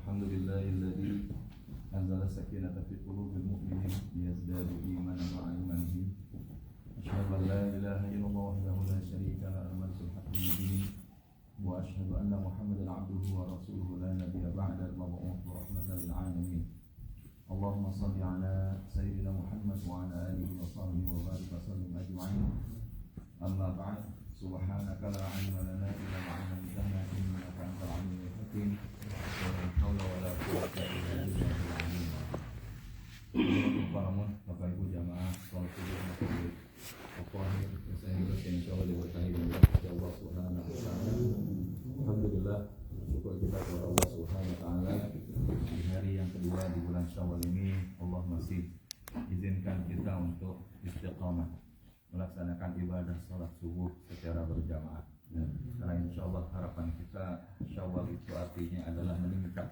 الحمد لله الذي أنزل السكينة في قلوب المؤمنين ليزدادوا إيمانا مع إيمانهم. أشهد أن لا إله إلا الله وحده لا شريك له الملك الحق المبين، وأشهد أن محمدا عبده ورسوله لا نبي بعد المبعوث رحمة للعالمين. اللهم صل على سيدنا محمد وعلى آله وصحبه وبارك وسلم أجمعين. أما بعد، سبحانك لا علم لنا إلا ما علمتنا إنك أنت العليم الحكيم. ولا حول ولا قوة إلا بالله. Bapak Ibu jamaah sholat subuh maghrib Al-Qahir yang saya berkata insyaallah diberkahi oleh Allah Subhanahu wa taala. Alhamdulillah, syukur kita kepada Allah Subhanahu wa taala di hari yang kedua di bulan Syawal ini Allah masih izinkan kita untuk istiqamah melaksanakan ibadah sholat subuh secara berjamaah. Karena insyaallah harapan kita Syawal itu artinya adalah meningkat.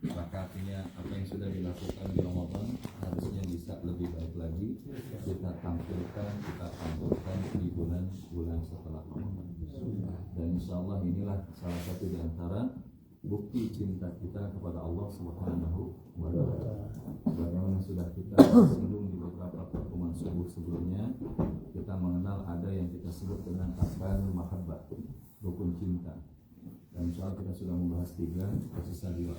Maka artinya apa yang sudah dilakukan di Ramadan harusnya bisa lebih baik lagi kita tampilkan di bulan-bulan setelah Ramadan. Dan insyaallah inilah salah satu di antara bukti cinta kita kepada Allah Subhanahu wa taala. Sebagaimana sudah kita singgung di beberapa pertemuan subuh sebelumnya, kita mengenal ada yang kita sebut dengan arkanul mahabbah, rukun cinta. Dan insyaallah kita sudah membahas 3, tersisa 2.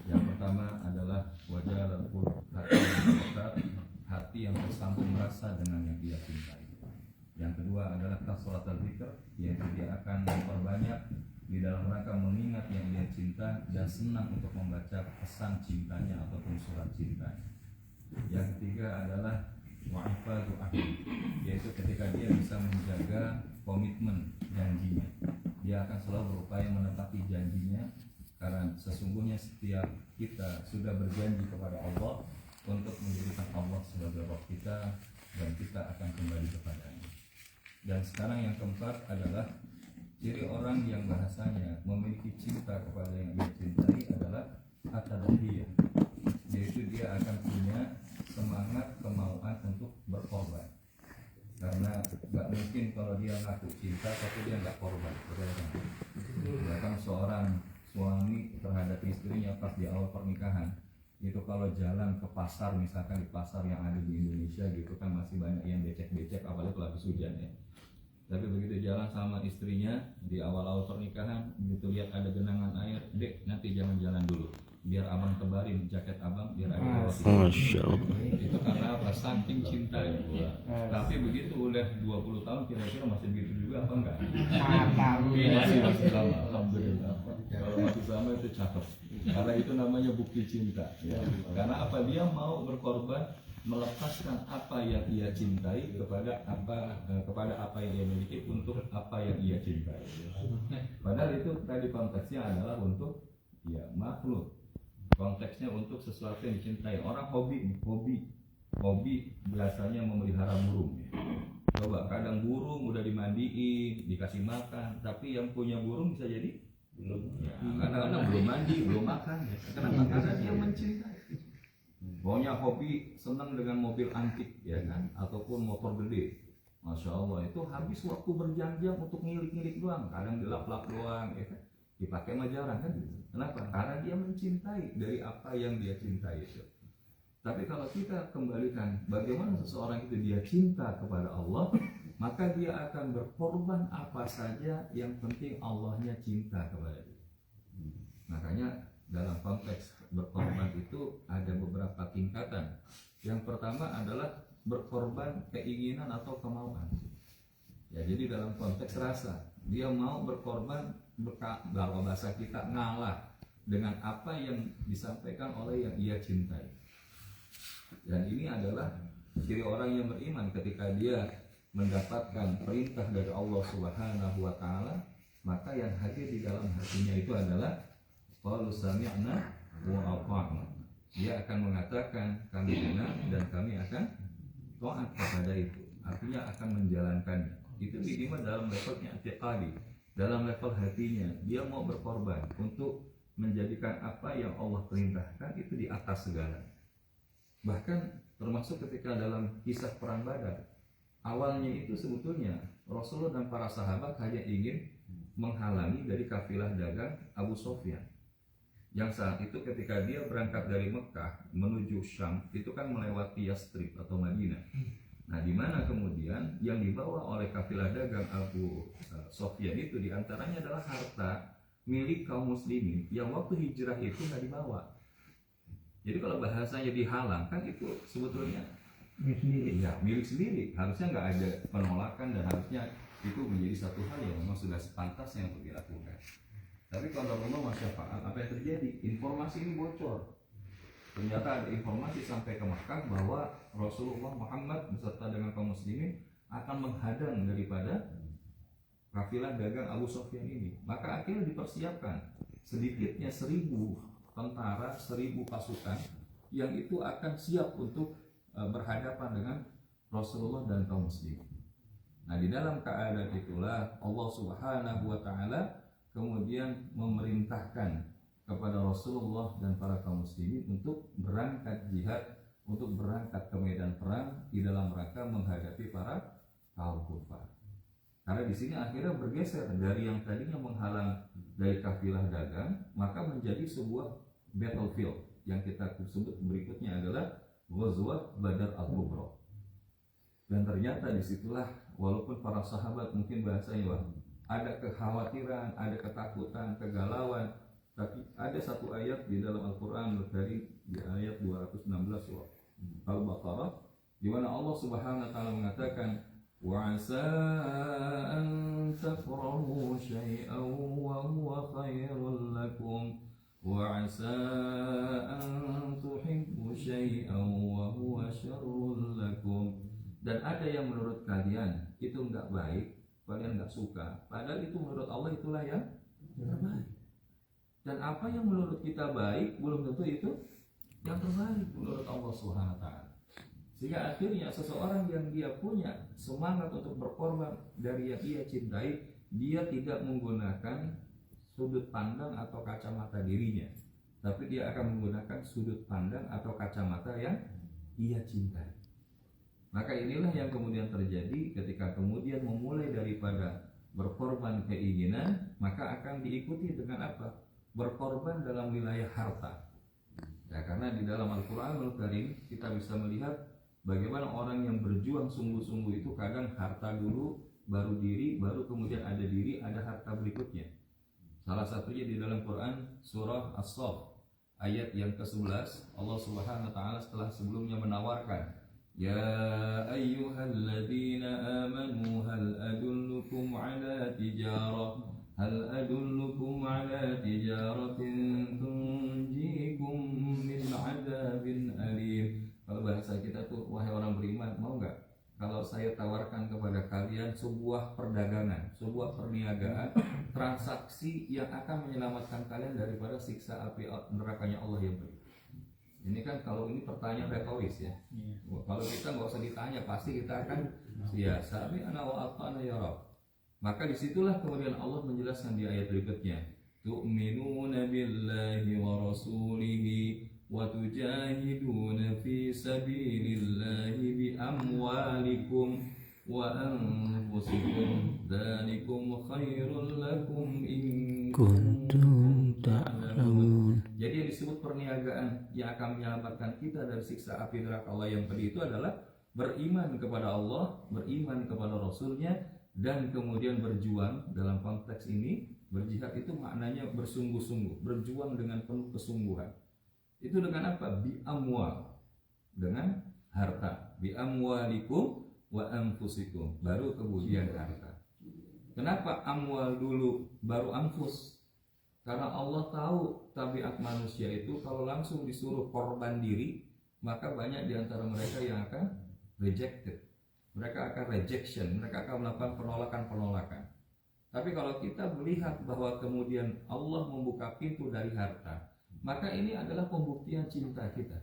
Yang pertama adalah wajah lembut hati yang bersambung rasa dengan yang dia cintai. Yang kedua adalah kasratul dzikr, yaitu dia akan memperbanyak di dalam rangka mengingat yang dia cinta dan senang untuk membaca pesan cintanya ataupun surat cintanya. Yang ketiga adalah wa'ifadu ahdi, yaitu ketika dia bisa menjaga komitmen janjinya. Dia akan selalu berupaya menepati janjinya, karena sesungguhnya setiap kita sudah berjanji kepada Allah untuk menjadikan Allah sebagai Rabb kita dan kita akan kembali kepadanya. Dan sekarang yang keempat adalah ciri orang yang bahasanya memiliki cinta kepada yang dia cintai adalah at-tadhiyah, yaitu dia akan punya semangat kemauan untuk berkorban. Karena nggak mungkin kalau dia ngaku cinta tapi dia nggak korban. Bahkan seorang suami terhadap istrinya pas di awal pernikahan itu kalau jalan ke pasar, misalkan di pasar yang ada di Indonesia gitu kan masih banyak yang becek-becek, apalagi kalau habis hujan ya. Tapi begitu jalan sama istrinya di awal-awal pernikahan, begitu lihat ada genangan air, dek nanti jangan jalan dulu, biar abang tebarin jaket abang biar ada Masya Allah. itu karena apa? Saking cinta ya. Tapi begitu udah 20 tahun kira-kira masih begitu juga apa enggak? Masih sama, alhamdulillah. Kalau masih sama itu cakep. Karena itu namanya bukti cinta ya. Karena apa? Dia mau berkorban melepaskan apa yang ia cintai kepada apa yang ia miliki untuk apa yang ia cintai. Padahal itu tadi konteksnya adalah untuk ya makhluk. Konteksnya untuk sesuatu yang dicintai. Orang hobi biasanya memelihara burung. Coba kadang burung udah dimandiin, dikasih makan, tapi yang punya burung bisa jadi belum. Ya, kadang-kadang belum mandi, belum makan. Kenapa? Karena dia mencintai. Pokoknya hobi senang dengan mobil antik ya kan, ataupun motor gede. Masya Allah, itu habis waktu berjam-jam untuk ngilik-ngilik doang, kadang dilap-lap doang ya kan. Dipakai mah jarang kan? Kenapa? Karena dia mencintai dari apa yang dia cintai itu. Tapi kalau kita kembalikan bagaimana seseorang itu dia cinta kepada Allah, maka dia akan berkorban apa saja yang penting Allahnya cinta kepada dia. Makanya dalam konteks berkorban itu ada beberapa tingkatan. Yang pertama adalah berkorban keinginan atau kemauan. Ya, jadi dalam konteks rasa, dia mau berkorban dalam bahasa kita ngalah dengan apa yang disampaikan oleh yang ia cintai. Dan ini adalah ciri orang yang beriman ketika dia mendapatkan perintah dari Allah Subhanahu wa taala, maka yang hadir di dalam hatinya itu adalah qalu sami'na wa ata'na. Dia akan mengatakan kami dengar dan kami akan taat kepada itu. Artinya akan menjalankannya. Itu minimal dalam levelnya i'tiqadi, dalam level hatinya dia mau berkorban untuk menjadikan apa yang Allah perintahkan itu di atas segala. Bahkan termasuk ketika dalam kisah perang Badar, awalnya itu sebetulnya Rasulullah dan para sahabat hanya ingin menghalangi dari kafilah dagang Abu Sufyan. Yang saat itu ketika dia berangkat dari Mekah menuju Syam itu kan melewati Yastrib atau Madinah. Nah, di mana kemudian yang dibawa oleh kafilah dagang Abu Sofyan itu diantaranya adalah harta milik kaum muslimin yang waktu hijrah itu nggak dibawa. Jadi kalau bahasanya dihalang kan itu sebetulnya milik sendiri. Harusnya nggak ada penolakan dan harusnya itu menjadi satu hal yang memang sudah sepantasnya untuk dilakukan. Tapi kalau Allah masyafa'al, apa yang terjadi? Informasi ini bocor. Ternyata ada informasi sampai ke Makkah bahwa Rasulullah Muhammad beserta dengan kaum muslimin akan menghadang daripada kafilah dagang Abu Sofyan ini. Maka akhirnya dipersiapkan sedikitnya 1.000 tentara, 1.000 pasukan yang itu akan siap untuk berhadapan dengan Rasulullah dan kaum muslimin. Nah, di dalam keadaan itulah Allah Subhanahu wa taala kemudian memerintahkan kepada Rasulullah dan para kaum muslimin untuk berangkat jihad, untuk berangkat ke medan perang di dalam rangka menghadapi para kaum kufar. Karena di sini akhirnya bergeser dari yang tadinya menghalang dari kafilah dagang, maka menjadi sebuah battlefield yang kita sebut berikutnya adalah Ghazwat Badar Al-Kubra. Dan ternyata disitulah walaupun para sahabat mungkin bahasanya ada kekhawatiran, ada ketakutan, kegalauan, tapi ada satu ayat di dalam Al-Quran dari di ayat 216 surah Al-Baqarah di mana Allah Subhanahu wa taala mengatakan wa 'asa an takrahu syai'an wa huwa khairul lakum wa 'asa an tuhibbu syai'an wa huwa syarrul lakum. Dan ada yang menurut kalian itu enggak baik, kalian nggak suka, padahal itu menurut Allah itulah yang terbaik. Dan apa yang menurut kita baik belum tentu itu yang terbaik menurut Allah Subhanahu wa taala. Sehingga akhirnya seseorang yang dia punya semangat untuk berkorban dari yang dia cintai, dia tidak menggunakan sudut pandang atau kacamata dirinya, tapi dia akan menggunakan sudut pandang atau kacamata yang ia cintai. Maka inilah yang kemudian terjadi ketika kemudian memulai daripada berkorban keinginan, maka akan diikuti dengan apa? Berkorban dalam wilayah harta. Ya, karena di dalam Al-Quranul Karim kita bisa melihat bagaimana orang yang berjuang sungguh-sungguh itu kadang harta dulu, baru diri, baru kemudian ada diri, ada harta berikutnya. Salah satunya di dalam Quran surah As-Saff ayat yang ke-11, Allah Subhanahu wa taala setelah sebelumnya menawarkan Ya ayyuhalladzina amanu hal adullukum ala tijaratin tunjikum min adabin alim. Kalau bahasa kita tuh, wahai orang beriman, mau nggak kalau saya tawarkan kepada kalian sebuah perdagangan, sebuah perniagaan, transaksi yang akan menyelamatkan kalian daripada siksa api nerakanya Allah yang pedih. Ini kan kalau ini pertanyaan retoris ya. Kalau kita nggak usah ditanya, pasti kita akan ya sami'na wa ata'na ya Rabb. Maka disitulah kemudian Allah menjelaskan di ayat berikutnya, tu'minuna billahi wa rasulihi wa tujahiduna fi sabilillahi bi amwalikum wa anfusikum dzalikum khairul lakum in kuntum ta'lamun. Jadi yang disebut perniagaan yang akan menyelamatkan kita dari siksa api neraka Allah yang pedih itu adalah beriman kepada Allah, beriman kepada Rasulnya, dan kemudian berjuang. Dalam konteks ini berjihad itu maknanya bersungguh-sungguh, berjuang dengan penuh kesungguhan. Itu dengan apa? Bi amwal, dengan harta. Bi amwalikum wa anfusikum, baru kemudian harta. Kenapa amwal dulu baru anfus? Karena Allah tahu tabiat manusia itu kalau langsung disuruh korban diri, maka banyak di antara mereka yang akan rejected. Mereka akan rejection, mereka akan melakukan penolakan-penolakan. Tapi kalau kita melihat bahwa kemudian Allah membuka pintu dari harta, maka ini adalah pembuktian cinta kita.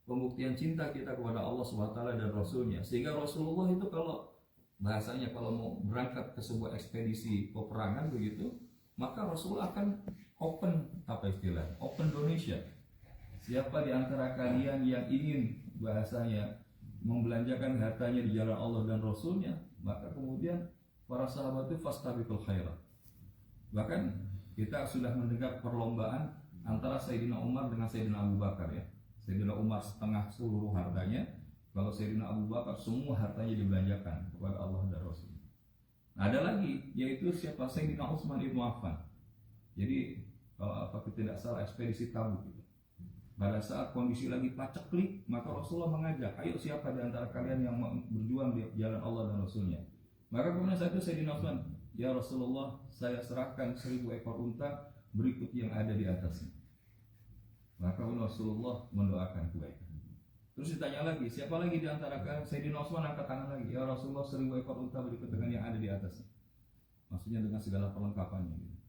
Pembuktian cinta kita kepada Allah SWT dan Rasulnya. Sehingga Rasulullah itu kalau bahasanya kalau mau berangkat ke sebuah ekspedisi peperangan begitu, maka Rasulullah akan open, apa istilah? Open donation. Siapa di antara kalian yang ingin bahasanya membelanjakan hartanya di jalan Allah dan Rasulnya, maka kemudian para sahabat itu fastabiqul khairat. Bahkan kita sudah mendengar perlombaan antara Sayyidina Umar dengan Sayyidina Abu Bakar ya. Sayyidina Umar setengah seluruh hartanya, kalau Sayyidina Abu Bakar semua hartanya dibelanjakan kepada Allah dan Rasul. Nah, ada lagi yaitu siapa? Sayyidina Utsman ibnu Affan. Jadi kalau apa tidak salah ekspedisi Tabuk itu. Pada saat kondisi lagi paceklik, maka Rasulullah mengajak, ayo siapa di antara kalian yang berjuang di jalan Allah dan Rasulnya. Maka kemudian saat itu Sayyidina Utsman, ya Rasulullah, saya serahkan 1000 ekor unta berikut yang ada di atasnya. Maka Rasulullah mendoakan kebaikan. Terus ditanya lagi, siapa lagi di antara kalian? Sayyidina Utsman angkat tangan lagi, ya Rasulullah, 1000 ekor unta berikut dengan yang ada di atasnya. Maksudnya dengan segala perlengkapannya.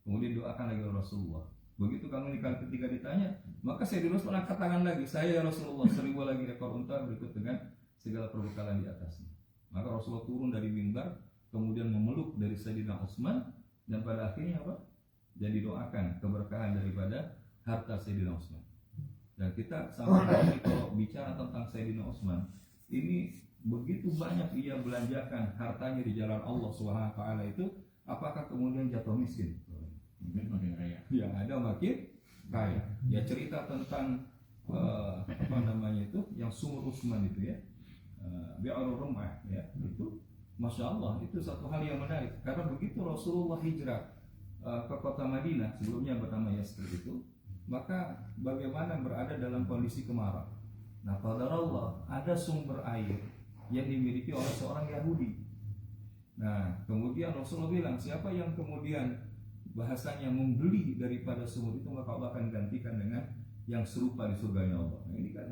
Kemudian doakan lagi Rasulullah. Begitu kali ketiga ditanya, maka Sayyidina Utsman angkat tangan lagi, saya ya Rasulullah, 1000 lagi ekor unta berikut dengan segala perbekalan di atasnya. Maka Rasulullah turun dari mimbar, kemudian memeluk dari Sayyidina Utsman, dan pada akhirnya apa? Jadi doakan keberkahan daripada harta Sayyidina Utsman. Dan kita sampai hari ini kalau bicara tentang Sayyidina Utsman, ini begitu banyak ia belanjakan hartanya di jalan Allah Subhanahu wa taala itu, apakah kemudian jatuh miskin? Makin kaya. Ya, ada makin kaya. Ya, cerita tentang apa namanya itu yang sumur Utsman itu ya. Bi'arul Rumah ya, itu Masya Allah, itu satu hal yang menarik karena begitu Rasulullah hijrah ke kota Madinah, sebelumnya bernama Yasrib itu, maka bagaimana berada dalam kondisi kemarau. Nah, qadarullah ada sumber air yang dimiliki oleh seorang Yahudi. Nah, kemudian Rasulullah bilang, siapa yang kemudian bahasanya membeli daripada sumur itu, maka Allah akan gantikan dengan yang serupa di surganya Allah. Nah, ini kan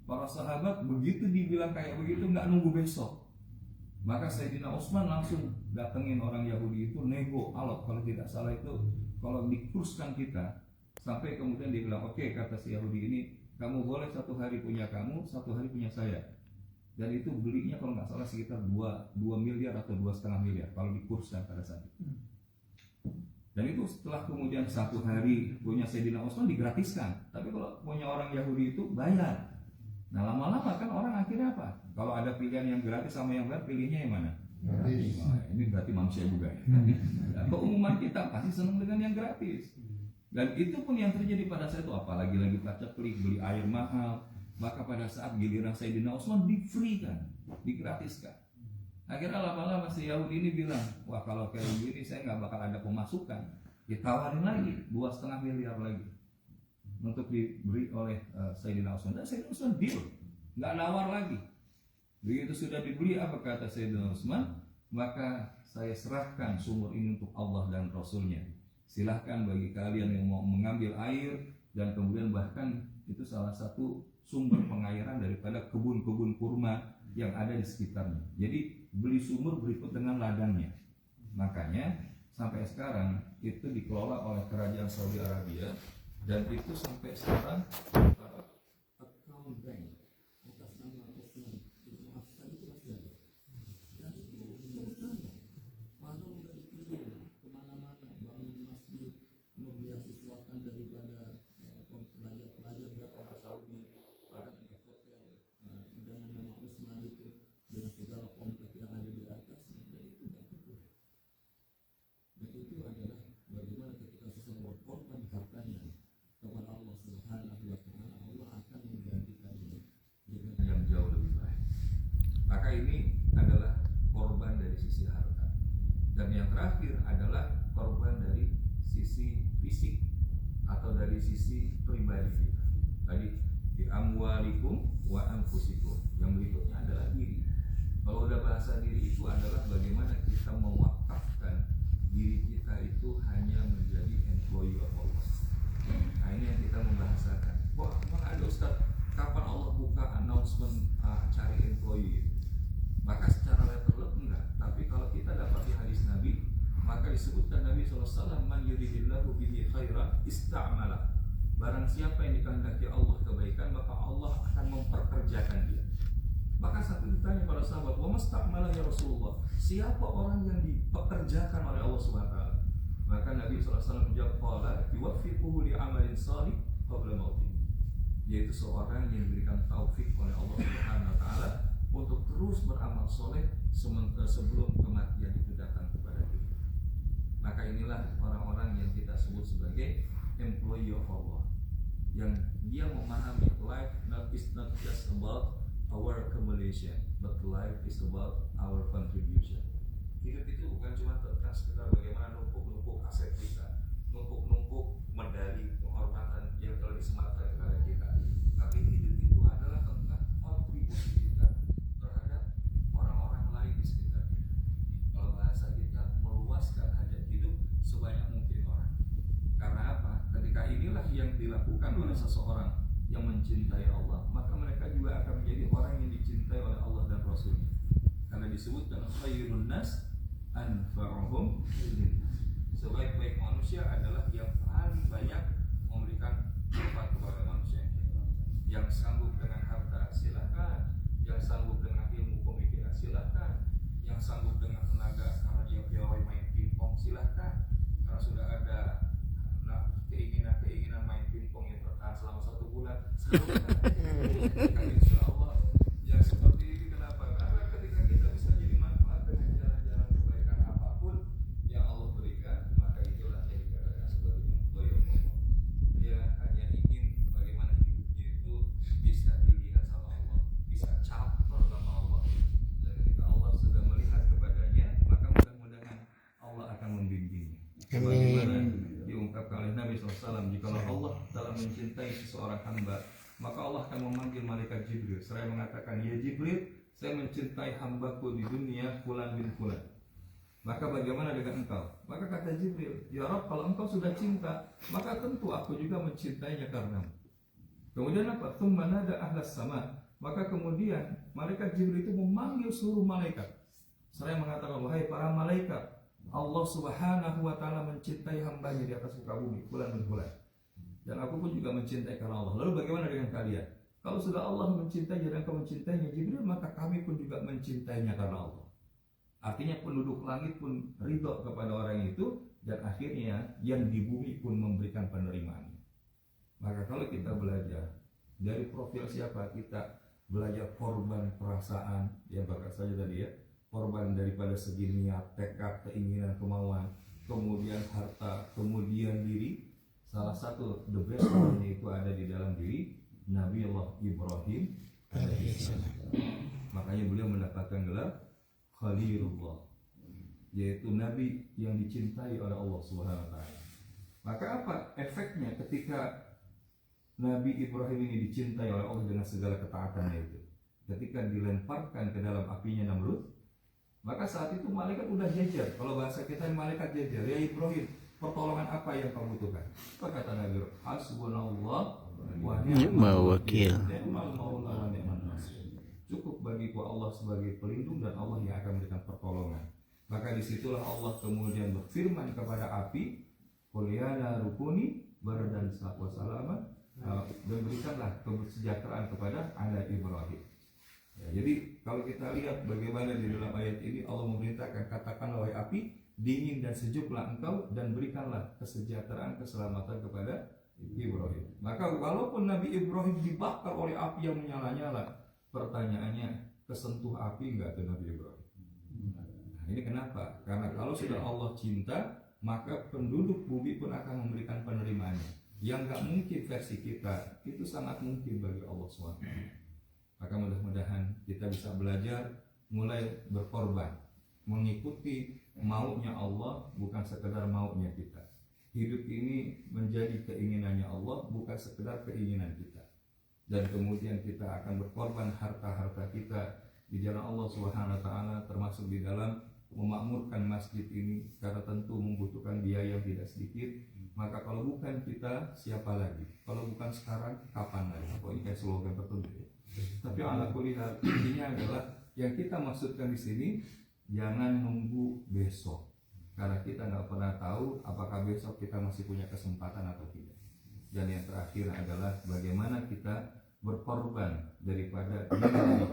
para sahabat begitu dibilang kayak begitu nggak nunggu besok, maka Sayyidina Utsman langsung datengin orang Yahudi itu, nego alot kalau tidak salah itu, kalau dikurskan kita, sampai kemudian dia bilang, oke, kata si Yahudi ini, kamu boleh 1 hari punya kamu, 1 hari punya saya. Dan itu belinya kalau nggak salah sekitar 2 miliar atau 2,5 miliar kalau dikurskan pada saat itu. Dan itu setelah kemudian 1 hari punya Sayyidina Utsman digratiskan. Tapi kalau punya orang Yahudi itu bayar. Nah, lama-lama kan orang akhirnya apa? Kalau ada pilihan yang gratis sama yang bayar, pilihnya yang mana? Gratis. Nah, ini berarti manusia juga ya. Nah, keumuman kita pasti senang dengan yang gratis. Dan itu pun yang terjadi pada saat itu, apalagi lagi paceklik, beli air mahal. Maka pada saat giliran Sayyidina Utsman di-free kan, digratiskan. Akhirnya lama-lama si Yahudi ini bilang, wah kalau kayak begini saya nggak bakal ada pemasukan. Ditawarin lagi 2,5 miliar lagi untuk diberi oleh Sayyidina Utsman. Dan Sayyidina Utsman deal, nggak nawar lagi. Begitu sudah dibeli, apa kata Sayyidina Utsman? Maka saya serahkan sumur ini untuk Allah dan Rasulnya. Silahkan bagi kalian yang mau mengambil air, dan kemudian bahkan itu salah satu sumber pengairan daripada kebun-kebun kurma yang ada di sekitarnya. Jadi beli sumur berikut dengan ladangnya. Makanya sampai sekarang itu dikelola oleh kerajaan Saudi Arabia, dan itu sampai sekarang account bank atas nama Utsman ibnu Affan itu masih ada. Dan itu walau udah dikirim kemana-mana, bangun masjid, membiasiswakan daripada pelajar-pelajar datang ke Saudi, pada di hotel dengan nama Utsman itu, dengan segala komplek yang ada di atasnya, dan itu tidak betul. Dan itu adalah bagaimana ketika seseorang berkorban hartanya kepada Allah Subhanahu wa taala, Allah akan menggantikannya dengan yang jauh lebih baik. Maka ini adalah korban dari sisi harta. Dan yang terakhir adalah korban dari sisi fisik atau dari sisi pribadi kita. Tadi di amwalikum wa anfusikum. Yang berikutnya adalah diri. Kalau udah bahasa diri itu adalah bagaimana kita mewakafkan diri kita itu hanya menjadi employee of Allah. Nah, ini yang kita membahasakan. Wah, emang ada Ustaz, kapan Allah buka announcement cari employee? Maka secara letterlek enggak. Tapi kalau kita dapat di hadis Nabi, maka disebutkan Nabi SAW, man yuridillahu bihi khairan ista'mala. Barang siapa yang dikehendaki Allah kebaikan, maka Allah akan memperkerjakan dia. Maka satu ditanya para sahabat, wa masta'mala ya Rasulullah, siapa orang yang dipekerjakan oleh Allah SWT? Maka Nabi SAW menjawab, qala yuwaffiquhu li'amalin salih qabla mautih, yaitu seorang yang diberikan taufik oleh Allah Subhanahu wa taala untuk terus beramal soleh sebelum kematian itu datang kepada kita. Maka inilah orang-orang yang kita sebut sebagai employee of Allah, yang dia memahami life is not just about our accumulation, but life is about our contribution. Hidup itu bukan cuma tentang sekedar bagaimana numpuk-numpuk aset kita, numpuk-numpuk medali penghormatan yang telah disematkan kepada kita, tapi hidup itu adalah tentang kontribusi kita terhadap orang-orang lain di sekitar kita. Kalau bahasa kita, meluaskan hajat hidup sebanyak mungkin orang. Karena apa? Ketika inilah yang dilakukan oleh seseorang yang mencintai Allah, maka mereka juga akan menjadi orang yang dicintai oleh Allah dan Rasulnya. Karena disebutkan khairun nas anfa'uhum linnas. Sebaik-baik manusia adalah yang paling banyak memberikan manfaat kepada manusia. Yang sanggup dengan harta silakan, yang sanggup dengan ilmu pemikiran silakan, yang sanggup dengan tenaga karena dia piawai main pingpong silakan. Karena sudah ada keinginan main pingpong yang bertahan selama 1 bulan. Insya Allah yang seperti ini. Kenapa? Karena ketika kita bisa jadi manfaat dengan jalan-jalan kebaikan apapun yang Allah berikan, maka itulah yang dikatakan sebagai employee of Allah. Dia hanya ingin bagaimana hidupnya itu bisa dilihat sama Allah, bisa caper sama Allah. Dan ketika Allah sudah melihat kepadanya, maka mudah-mudahan Allah akan membimbingnya. Sebagaimana diungkapkan oleh Nabi SAW, jikalau Allah dalam mencintai seseorang hamba, maka Allah akan memanggil malaikat Jibril. Seraya mengatakan, ya Jibril, saya mencintai hambaku di dunia fulan bin fulan. Maka bagaimana dengan engkau? Maka kata Jibril, ya Rabb, kalau engkau sudah cinta, maka tentu aku juga mencintainya karenamu. Kemudian apa? Tsumma nada ahlas sama. Maka kemudian malaikat Jibril itu memanggil seluruh malaikat. Seraya mengatakan, wahai para malaikat, Allah Subhanahu wa ta'ala mencintai hambanya di atas muka bumi, fulan bin fulan. Dan aku pun juga mencintai karena Allah. Lalu bagaimana dengan kalian? Kalau sudah Allah mencintai dan kau mencintainya Jibril, maka kami pun juga mencintainya karena Allah. Artinya penduduk langit pun ridho kepada orang itu, dan akhirnya yang di bumi pun memberikan penerimaannya. Maka kalau kita belajar dari profil siapa, kita belajar korban perasaan, ya bahkan saja tadi ya, korban daripada segi niat, tekad, keinginan, kemauan, kemudian harta, kemudian diri. Salah satu the best one-nya itu ada di dalam diri Nabi Allah Ibrahim alaihissalam. Makanya beliau mendapatkan gelar Khalilullah, yaitu Nabi yang dicintai oleh Allah Subhanahu wa ta'ala. Maka apa efeknya ketika Nabi Ibrahim ini dicintai oleh Allah dengan segala ketaatannya itu? Ketika dilemparkan ke dalam apinya Namrud, maka saat itu malaikat udah jejer. Kalau bahasa kita malaikat jejer, ya Ibrahim, pertolongan apa yang kau butuhkan? Apa kata Nabi? Hasbunallah wa ni'mal wakil. Cukup bagiku Allah sebagai pelindung dan Allah yang akan memberikan pertolongan. Maka disitulah Allah kemudian berfirman kepada api, qul ya naru kuni bardan wa salaman, dan berikanlah kesejahteraan kepada anak Ibrahim. Ya, jadi kalau kita lihat bagaimana di dalam ayat ini Allah memerintahkan, katakanlah wahai api, dingin dan sejuklah engkau dan berikanlah kesejahteraan, keselamatan kepada Ibrahim. Maka walaupun Nabi Ibrahim dibakar oleh api yang menyala-nyala, pertanyaannya, kesentuh api enggak tuh Nabi Ibrahim? Nah, ini kenapa? Karena kalau sudah Allah cinta, maka penduduk bumi pun akan memberikan penerimaannya. Yang enggak mungkin versi kita, itu sangat mungkin bagi Allah SWT. Maka mudah-mudahan kita bisa belajar mulai berkorban, mengikuti maunya Allah, bukan sekedar maunya kita. Hidup ini menjadi keinginannya Allah, bukan sekedar keinginan kita. Dan kemudian kita akan berkorban harta-harta kita di jalan Allah Subhanahu wa ta'ala, termasuk di dalam memakmurkan masjid ini, karena tentu membutuhkan biaya yang tidak sedikit. Maka kalau bukan kita, siapa lagi? Kalau bukan sekarang, kapan lagi? Ini kayak slogan tertentu. Tapi ala kulli hal, intinya adalah yang kita maksudkan di sini, jangan nunggu besok, karena kita nggak pernah tahu apakah besok kita masih punya kesempatan atau tidak. Dan yang terakhir adalah bagaimana kita berkorban daripada diri kita.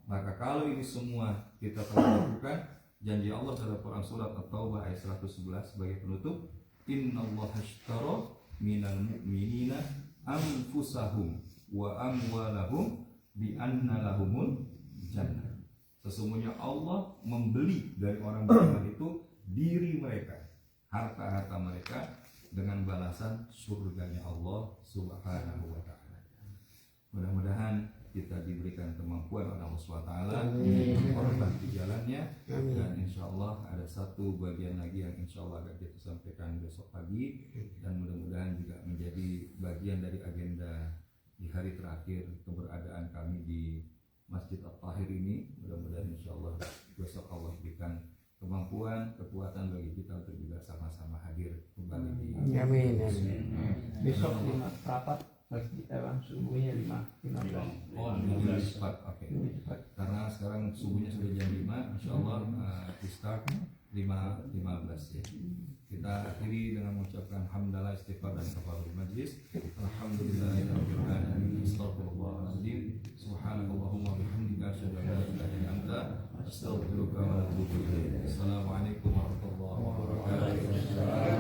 Maka kalau ini semua kita telah lakukan, janji Allah dalam Quran surat At-Taubah ayat 111 sebagai penutup, innallaha ashtara minal mu'minina anfusahum wa amwalahum bi anna lahumul jannah. Sesungguhnya Allah membeli dari orang beriman itu diri mereka, harta-harta mereka dengan balasan surganya Allah Subhanahu wa taala. Mudah-mudahan kita diberikan kemampuan oleh Allah SWT, korban di jalannya, dan insya Allah ada satu bagian lagi yang insya Allah akan kita sampaikan besok pagi, dan mudah-mudahan juga menjadi bagian dari agenda di hari terakhir keberadaan kami di Masjid At-Tahir ini. Mudah-mudahan insya Allah besok Allah berikan kemampuan, kekuatan bagi kita untuk juga sama-sama hadir kembali di Amin. Besok 5 rapat masjid subuhnya 5:15. Oh, lebih cepat, oke. Karena sekarang subuhnya sudah jam 5, insya Allah di start 5:15 ya. Kita akhiri dengan mengucapkan hamdalah, istighfar dan kafarul majlis. Alhamdulillahirabbil alamin. Astagfirullahaladzim. Subhanakallahumma bihamdika asyhadu an la ilaha illa anta astaghfiruka wa atubu ilaik. Assalamualaikum warahmatullahi wabarakatuh.